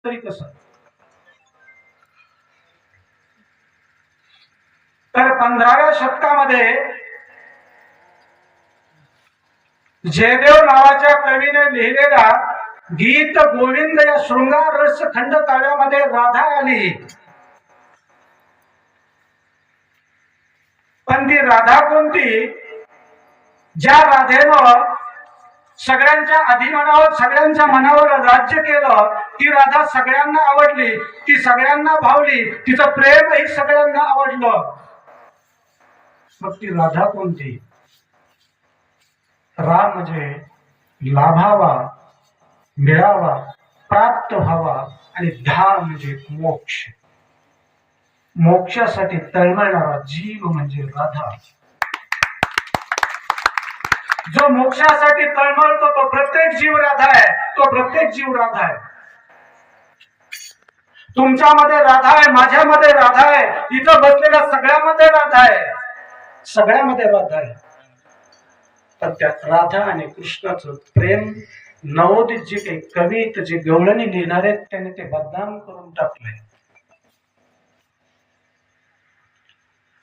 तरी कसं. तर 15व्या शतकामध्ये जयदेव नावाच्या कवीने लिहिलेल्या गीत गोविंद या शृंगार रस खंड काव्यामध्ये राधा आली. पण ती राधा कोणती? ज्या राधेनं सगळ्यांच्या अधिमनावर सगळ्यांच्या मनावर राज्य केलं, ती राधा सगळ्यांना आवडली, ती सगळ्यांना भावली, तिचं प्रेमही सगळ्यांना आवडलं. मग ती राधा कोणती? रा म्हणजे लाभावा, मिळावा, प्राप्त व्हावा, आणि धा म्हणजे मोक्ष. मोक्षासाठी तळमळणारा जीव म्हणजे राधा. जो मोक्षासाठी तळमळतो तो प्रत्येक जीव राधा आहे. तो प्रत्येक जीव राधा आहे. तुमच्यामध्ये राधा आहे, माझ्यामध्ये राधा आहे, इथं बसलेल्या सगळ्यामध्ये राधा आहे, सगळ्यामध्ये राधा आहे. तर त्यात राधा आणि कृष्णाचं प्रेम नवोदित जे काही कवी जे गवळणी लिहिणार आहेत त्याने ते बदनाम करून टाकलंय.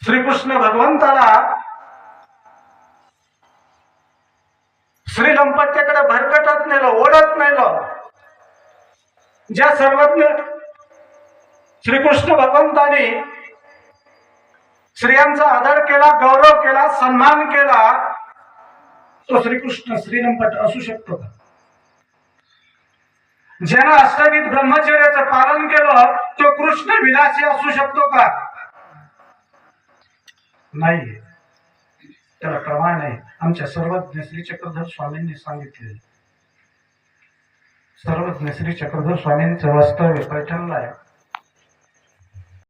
श्रीकृष्ण भगवंताला श्रीलंपत्याकडे भरकटत नेलं, ओढत नेलं. ज्या सर्वज्ञ श्रीकृष्ण भगवंताने स्त्रियांचा आदर केला, गौरव केला, सन्मान केला, तो श्रीकृष्ण श्रीलंपट असू शकतो का? ज्यानं अष्टविध ब्रह्मचर्याचं पालन केलं तो कृष्ण विलासी असू शकतो का? नाही. त्याला प्रमाण आहे. आमच्या सर्वज्ञ श्री चक्रधर स्वामींनी सांगितले. सर्वज्ञ श्री चक्रधर स्वामींचं वास्तव्य पैठणला आहे.